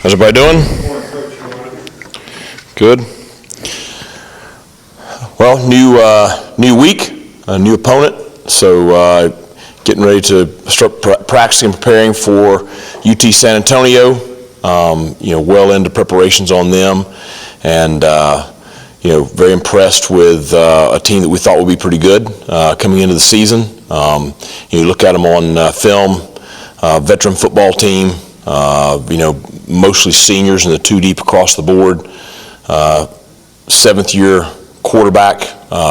How's everybody doing? Good. Well, new week, a new opponent. So getting ready to start practicing and preparing for UT San Antonio. Well into preparations on them, and very impressed with a team that we thought would be pretty good coming into the season. You look at them on film, veteran football team. Mostly seniors and the two deep across the board. Seventh-year quarterback,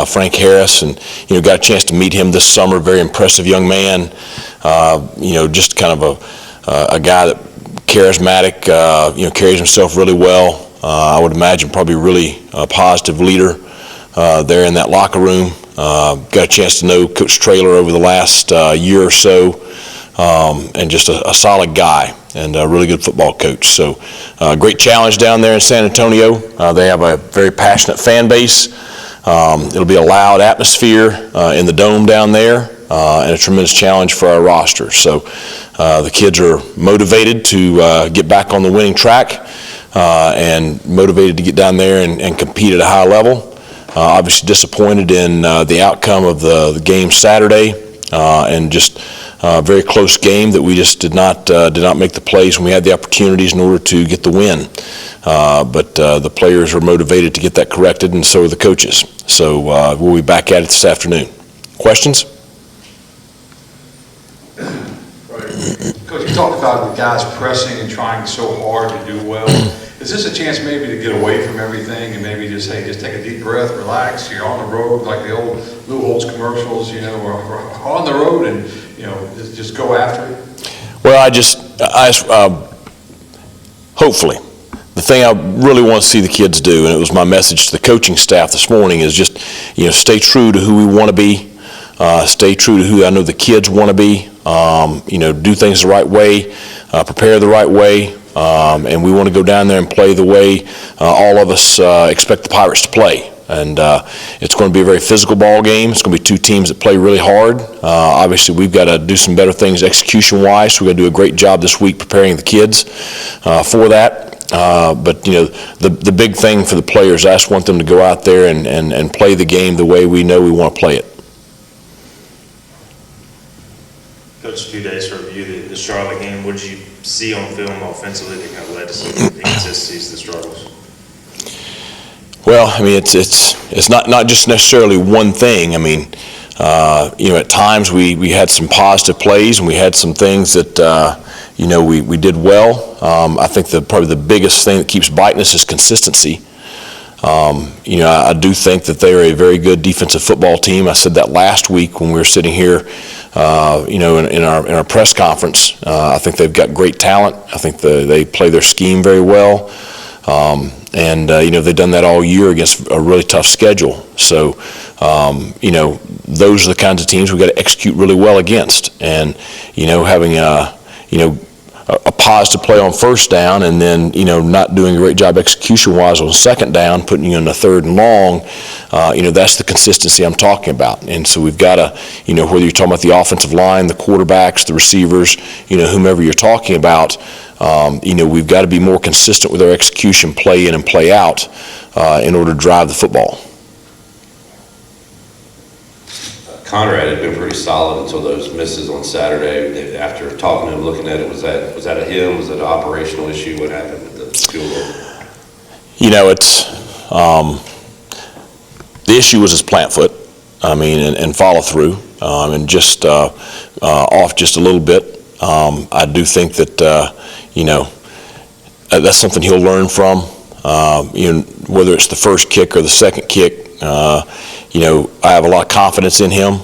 Frank Harris, and got a chance to meet him this summer. Very impressive young man. Just kind of a guy that charismatic. Carries himself really well. I would imagine probably really a positive leader there in that locker room. Got a chance to know Coach Traylor over the last year or so, and just a solid guy and a really good football coach. So great challenge down there in San Antonio. They have a very passionate fan base. It'll be a loud atmosphere in the dome down there, and a tremendous challenge for our roster. So the kids are motivated to get back on the winning track and motivated to get down there and compete at a high level. Obviously disappointed in the outcome of the game Saturday, and just a very close game that we just did not make the plays when we had the opportunities in order to get the win. But the players are motivated to get that corrected, and so are the coaches. So we'll be back at it this afternoon. Questions? Coach, you talked about the guys pressing and trying so hard to do well. Is this a chance maybe to get away from everything and maybe just take a deep breath, relax? You're on the road like the old Lou Holtz commercials, or on the road and just go after it. Well, hopefully, the thing I really want to see the kids do, and it was my message to the coaching staff this morning, is just stay true to who we want to be, stay true to who I know the kids want to be. Do things the right way, prepare the right way. And we want to go down there and play the way all of us expect the Pirates to play. And it's going to be a very physical ball game. It's going to be two teams that play really hard. Obviously, we've got to do some better things execution-wise. So we're going to do a great job this week preparing the kids for that. But the big thing for the players, I just want them to go out there and play the game the way we know we want to play it. Coach, 2 days to review the Charlotte game. What did you see on film offensively that kind of led to some of the inconsistencies, the struggles? Well, I mean, it's not just necessarily one thing. I mean, at times we had some positive plays and we had some things that we did well. I think probably the biggest thing that keeps biting us is consistency. I do think that they are a very good defensive football team. I said that last week when we were sitting here, in our press conference. I think they've got great talent. I think they play their scheme very well, and they've done that all year against a really tough schedule. So, those are the kinds of teams we've got to execute really well against, and having a positive play on first down and then, not doing a great job execution-wise on second down, putting you in the third and long, that's the consistency I'm talking about. And so we've got to, whether you're talking about the offensive line, the quarterbacks, the receivers, whomever you're talking about, we've got to be more consistent with our execution play in and play out in order to drive the football. Conrad had been pretty solid until those misses on Saturday. After talking to him, looking at it, was that a him? Was it an operational issue? What happened with the field goal? It's the issue was his plant foot. I mean, and follow through, and just off just a little bit. I do think that that's something he'll learn from. Whether it's the first kick or the second kick. I have a lot of confidence in him.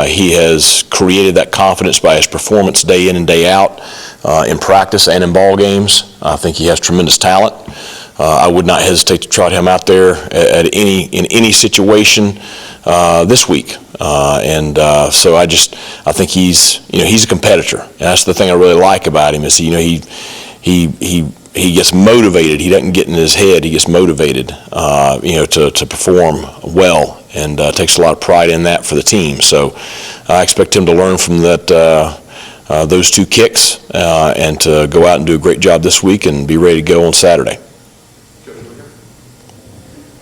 He has created that confidence by his performance day in and day out in practice and in ball games. I think he has tremendous talent. I would not hesitate to trot him out there in any situation this week. So I think he's a competitor. And that's the thing I really like about him is he gets motivated. He doesn't get in his head. He gets motivated, to perform well, and takes a lot of pride in that for the team. So I expect him to learn from that those 2 kicks and to go out and do a great job this week and be ready to go on Saturday.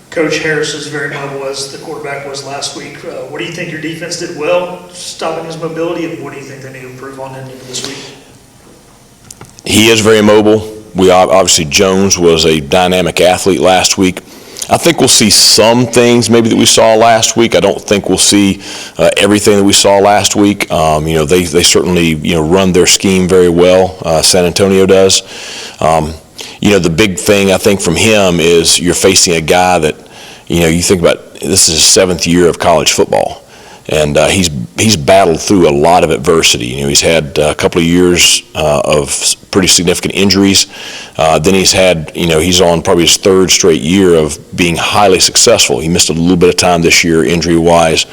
Coach Harris is very mobile as the quarterback was last week. What do you think your defense did well stopping his mobility, and what do you think they need to improve on into this week? He is very mobile. Obviously Jones was a dynamic athlete last week. I think we'll see some things maybe that we saw last week. I don't think we'll see everything that we saw last week. They certainly run their scheme very well. San Antonio does. The big thing I think from him is you're facing a guy that you think about. This is his 7th year of college football, and he's battled through a lot of adversity. He's had a couple of years of pretty significant injuries. Then he's had, he's on probably his 3rd straight year of being highly successful. He missed a little bit of time this year injury-wise,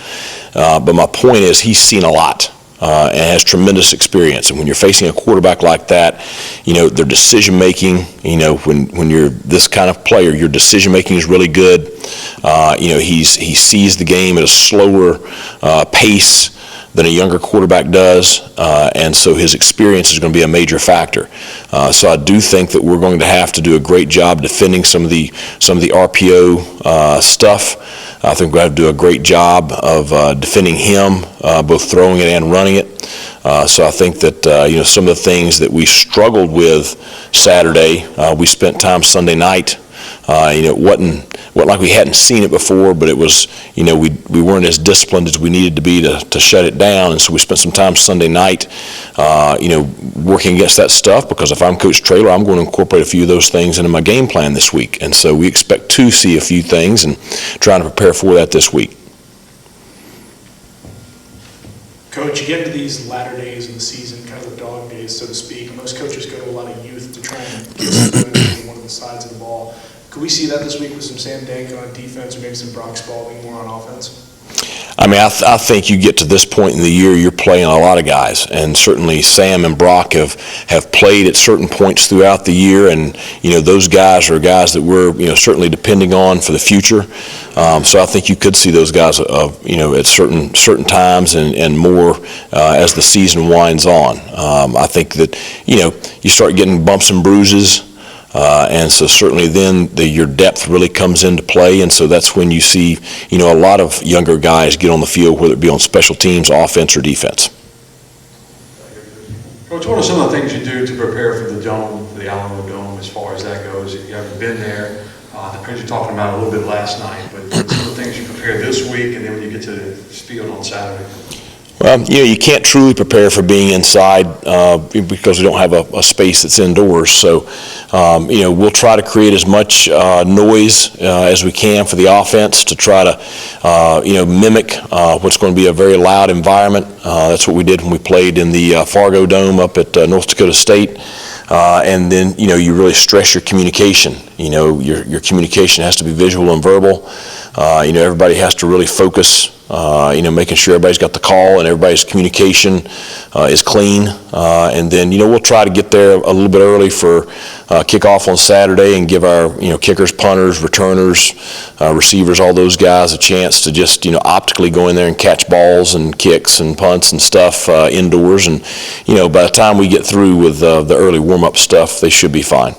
but my point is he's seen a lot. And has tremendous experience. And when you're facing a quarterback like that, their decision-making, when you're this kind of player, your decision-making is really good. He sees the game at a slower pace than a younger quarterback does, and so his experience is going to be a major factor. So I do think that we're going to have to do a great job defending some of the RPO stuff. I think we're going to have to do a great job of defending him, both throwing it and running it. So I think that some of the things that we struggled with Saturday, we spent time Sunday night. It wasn't like we hadn't seen it before, but it was, we weren't as disciplined as we needed to be to shut it down. And so we spent some time Sunday night, working against that stuff, because if I'm Coach Traylor, I'm going to incorporate a few of those things into my game plan this week. And so we expect to see a few things and trying to prepare for that this week. Coach, you get into these latter days of the season, kind of the dog days, so to speak. Most coaches go to a lot of youth to try and get some good on one of the sides of the ball. Could we see that this week with some Sam Dankin on defense or maybe some Brock Spalding more on offense? I think you get to this point in the year, you're playing a lot of guys, and certainly Sam and Brock have played at certain points throughout the year, and those guys are guys that we're certainly depending on for the future. So I think you could see those guys at certain times and more as the season winds on. I think that you start getting bumps and bruises. And so certainly then your depth really comes into play, and so that's when you see a lot of younger guys get on the field, whether it be on special teams, offense, or defense. Coach, what are some of the things you do to prepare for the Dome, for the Alamo Dome, as far as that goes? You haven't been there. The picture you're talking about a little bit last night, but some of the things you prepare this week, and then when you get to the field on Saturday. Well, you can't truly prepare for being inside because we don't have a space that's indoors. So, we'll try to create as much noise as we can for the offense to try to, mimic what's going to be a very loud environment. That's what we did when we played in the Fargo Dome up at North Dakota State. And then, you really stress your communication. Your communication has to be visual and verbal. Everybody has to really focus, making sure everybody's got the call and everybody's communication is clean. And then, we'll try to get there a little bit early for kickoff on Saturday and give our, kickers, punters, returners, receivers, all those guys a chance to just, optically go in there and catch balls and kicks and punts and stuff indoors. And, by the time we get through with the early warm-up stuff, they should be fine.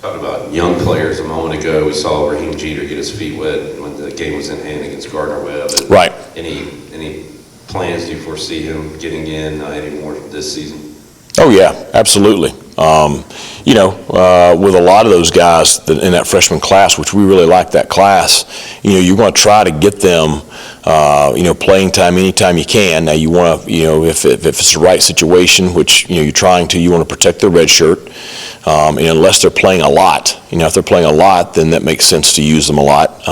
Talking about young players a moment ago, we saw Raheem Jeter get his feet wet when the game was in hand against Gardner-Webb. Right. Any plans do you foresee him getting in any more this season? Oh yeah, absolutely. With a lot of those guys in that freshman class, which we really like that class, you're going to try to get them, playing time anytime you can. Now you want to, if it's the right situation, which, you're trying to, you want to protect their red shirt. And unless they're playing a lot, if they're playing a lot, then that makes sense to use them a lot.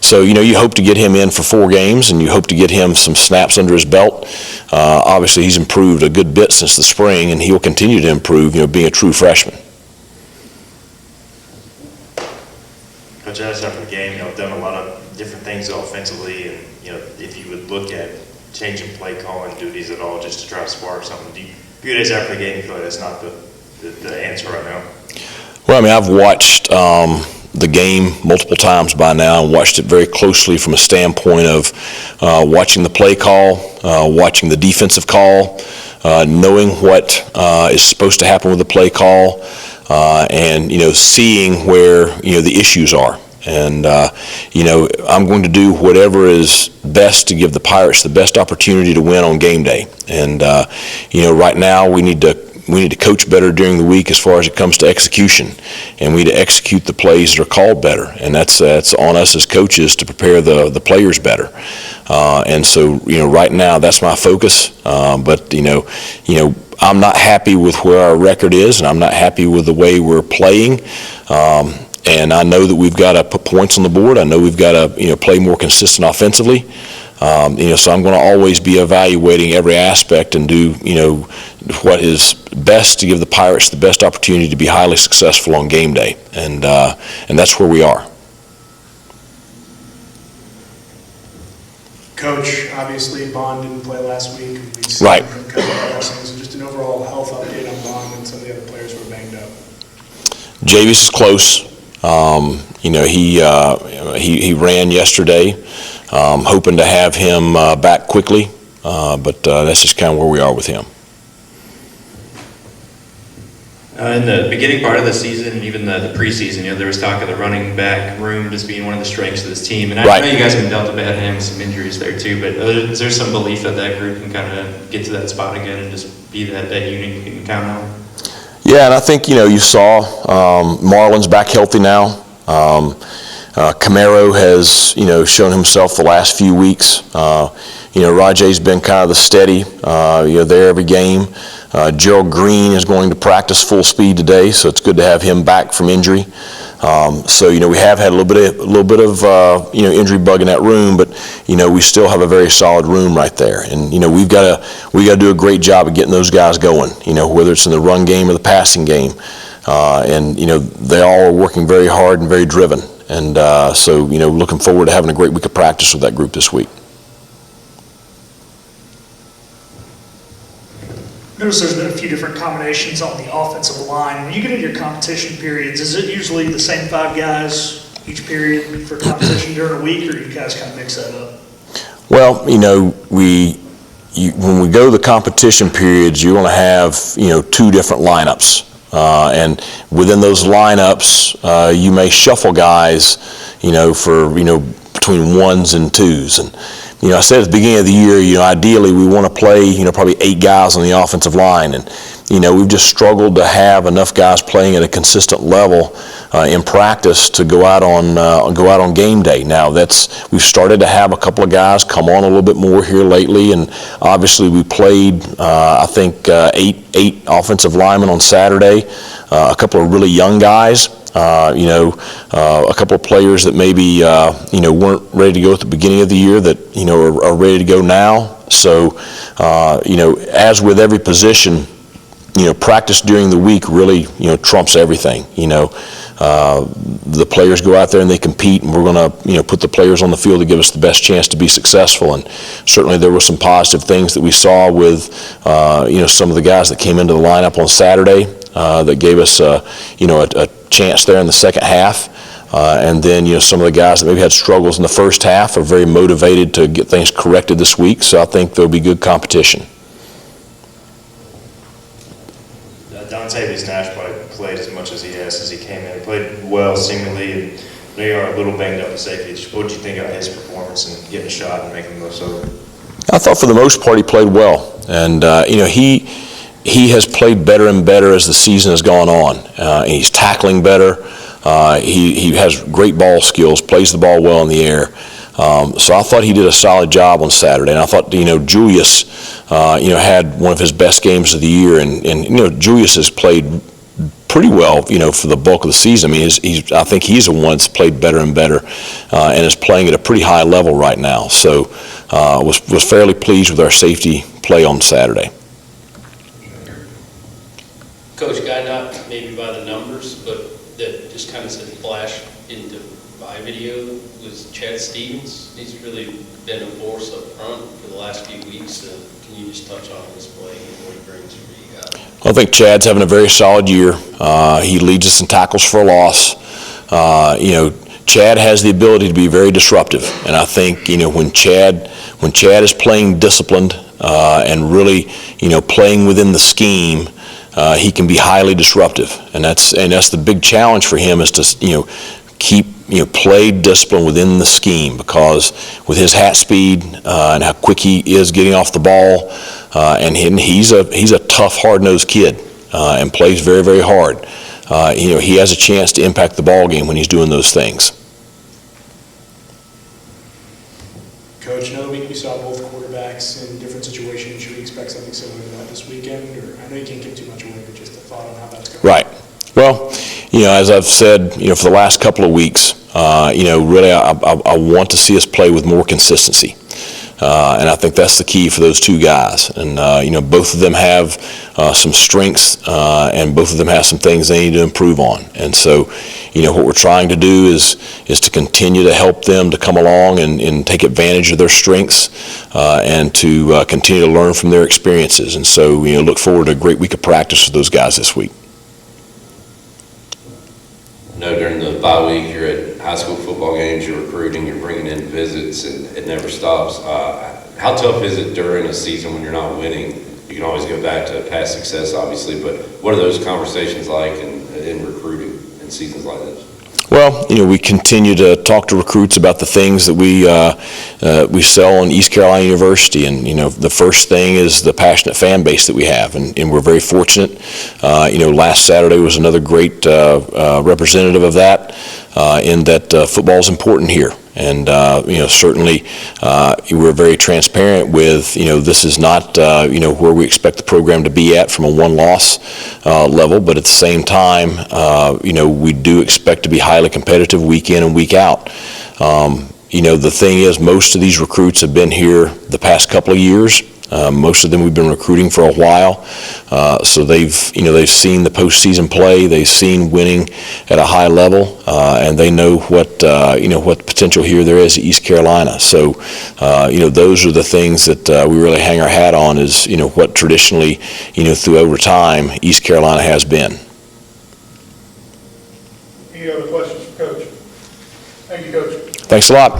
So, you hope to get him in for 4 games, and you hope to get him some snaps under his belt. Obviously, he's improved a good bit since the spring, and he'll continue to improve, being a true freshman. Coach, after the game, done a lot of different things offensively, and, if you would look at changing play calling duties at all just to try to spark something, a few days after the game, you feel like that's not the answer right now? Well, I've watched the game multiple times by now and watched it very closely from a standpoint of watching the play call, watching the defensive call, knowing what is supposed to happen with the play call, and seeing where the issues are. And I'm going to do whatever is best to give the Pirates the best opportunity to win on game day. And right now we need to coach better during the week as far as it comes to execution, and we need to execute the plays that are called better, and that's on us as coaches to prepare the players better. And so right now that's my focus. But I'm not happy with where our record is, and I'm not happy with the way we're playing. And I know that we've got to put points on the board. I know we've got to play more consistent offensively. So I'm going to always be evaluating every aspect and do what is best to give the Pirates the best opportunity to be highly successful on game day, and that's where we are. Coach, obviously Bond didn't play last week. We've seen Right. him come back, so just an overall health update on Bond and some of the other players who were banged up. Javis is close. He ran yesterday, hoping to have him back quickly, but that's just kind of where we are with him. In the beginning part of the season, and even the preseason, there was talk of the running back room just being one of the strengths of this team. And I know you guys have been dealt a bad hand with some injuries there too, but is there some belief that that group can kind of get to that spot again and just be that unit you can count on? Yeah, and I think, you saw Marlon's back healthy now. Camaro has, shown himself the last few weeks. Rajay's been kind of the steady, there every game. Gerald Green is going to practice full speed today, so it's good to have him back from injury. So we have had a little bit of injury bug in that room, but we still have a very solid room right there. And we got to do a great job of getting those guys going. Whether it's in the run game or the passing game, and they all are working very hard and very driven. And so looking forward to having a great week of practice with that group this week. Notice there's been a few different combinations on the offensive line. When you get into your competition periods, is it usually the same 5 guys each period for competition during a week, or do you guys kind of mix that up? Well, when we go to the competition periods, you're going to have 2 different lineups, and within those lineups, you may shuffle guys, for between 1s and 2s, and I said at the beginning of the year, ideally we want to play, probably 8 guys on the offensive line, and we've just struggled to have enough guys playing at a consistent level in practice to go out on game day. Now we've started to have a couple of guys come on a little bit more here lately, and obviously we played I think 8 offensive linemen on Saturday, a couple of really young guys. A couple of players that maybe weren't ready to go at the beginning of the year that are ready to go now. So as with every position, practice during the week really trumps everything. The players go out there and they compete, and we're going to put the players on the field to give us the best chance to be successful. And certainly there were some positive things that we saw with some of the guys that came into the lineup on Saturday that gave us a chance there in the second half. And then some of the guys that maybe had struggles in the first half are very motivated to get things corrected this week. So I think there'll be good competition. Dontavius Nash played as much as he has since he came in. He played well, seemingly, and I know you are a little banged up at safety. What did you think of his performance and getting a shot and making the most of it? I thought for the most part he played well, and he has played better and better as the season has gone on. He's tackling better. He has great ball skills, plays the ball well in the air. So I thought he did a solid job on Saturday, and I thought Julius had one of his best games of the year, and Julius has played pretty well for the bulk of the season. I mean, I think he's the one that's played better and better, and is playing at a pretty high level right now. So was fairly pleased with our safety play on Saturday. Coach, guy not maybe by the numbers, but that just kind of said flash into my video was Chad Stevens. He's really been a force up front for the last few weeks. Can you just touch on his play and what he brings for you guys? I think Chad's having a very solid year. He leads us in tackles for a loss. Chad has the ability to be very disruptive, and I think when Chad is playing disciplined and really playing within the scheme, he can be highly disruptive, and that's the big challenge for him is to keep play discipline within the scheme, because with his hat speed and how quick he is getting off the ball, and he's a tough, hard-nosed kid and plays very, very hard. He has a chance to impact the ball game when he's doing those things. Coach, another week we saw both quarterbacks in different situations. Should we expect something similar to that this weekend? Or I know you can't give too much away, but just a thought on how that's going. Right. Well, as I've said, for the last couple of weeks, really I want to see us play with more consistency. And I think that's the key for those two guys. And, both of them have some strengths and both of them have some things they need to improve on. And so, what we're trying to do is to continue to help them to come along and take advantage of their strengths and to continue to learn from their experiences. And so, look forward to a great week of practice for those guys this week. I know during the bye week, you're at high school football games, you're recruiting, you're bringing in visits, and it never stops. How tough is it during a season when you're not winning? You can always go back to past success, obviously, but what are those conversations like in recruiting in seasons like this? Well, we continue to talk to recruits about the things that we sell in East Carolina University, and the first thing is the passionate fan base that we have, and we're very fortunate. Last Saturday was another great representative of that, in that football is important here. And, certainly we're very transparent with, this is not, where we expect the program to be at from a one-loss level, but at the same time, we do expect to be highly competitive week in and week out. The thing is, most of these recruits have been here the past couple of years. Most of them we've been recruiting for a while, so they've seen the postseason play, they've seen winning at a high level, and they know what potential here there is at East Carolina. So, those are the things that we really hang our hat on. Is what traditionally, through over time, East Carolina has been. Any other questions for Coach? Thank you, Coach. Thanks a lot.